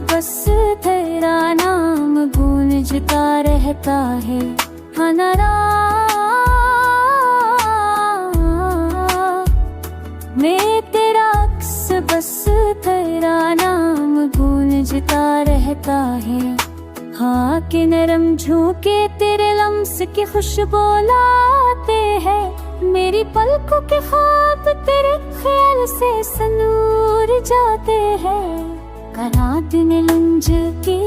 बस तेरा नाम गूंजता रहता है। हनरा मैं तेरा अक्स, बस तेरा नाम गूंजता रहता है। हाँ के नरम झोंके तेरे लम्स की खुशबू लाते हैं। मेरी पलकों के ख्वाब तेरे ख्याल से सनूर जाते हैं। करात ने लंज की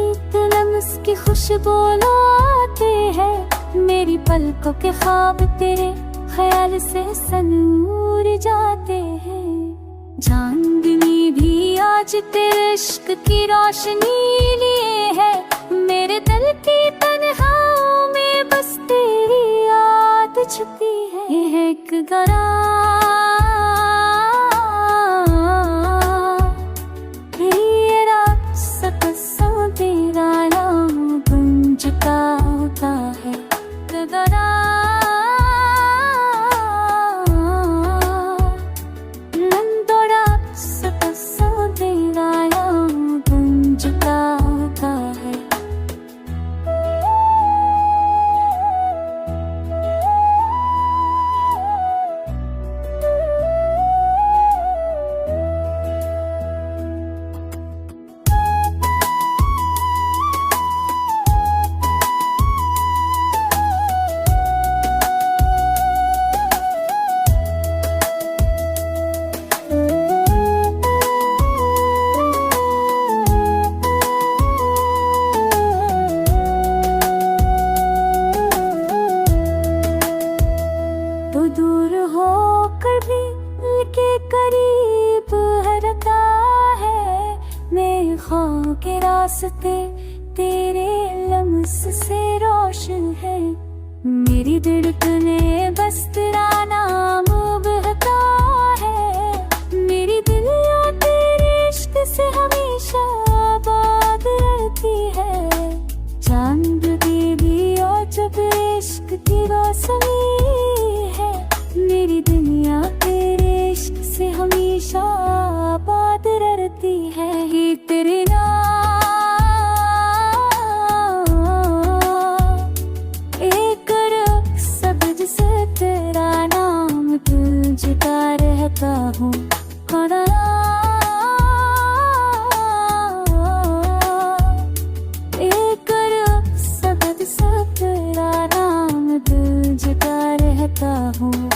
लम्स की खुशबू लाते हैं। मेरी पलकों के ख्वाब तेरे ख्याल से सनूर जाते हैं। चांदनी भी आज तेरे इश्क की रोशनी लिए है। मेरे दिल की तन्हाओं में बस तेरी याद छुपी है। ये है एक गरा ये रक्स कसम तेरा नाम गूंजता होता है। गरा दूर होकर भी के करीब रहता है। मेरे ख्वाब के रास्ते तेरे लम्स से रोशन है। मेरी धड़कने बस तेरा नाम बहता है। मेरी दुनिया तेरे इश्क से हमेशा आबाद रहती है। चांद की भी और जब इश्क की रोशनी है। मेरी दुनिया तेरे इश्क से हमेशा आबाद रहती है। ही तेरे नाम एक सब्ज से तेरा नाम गूंजता रहता हूँ। एक सब्ज से तेरा नाम गूंजता रहता हूँ।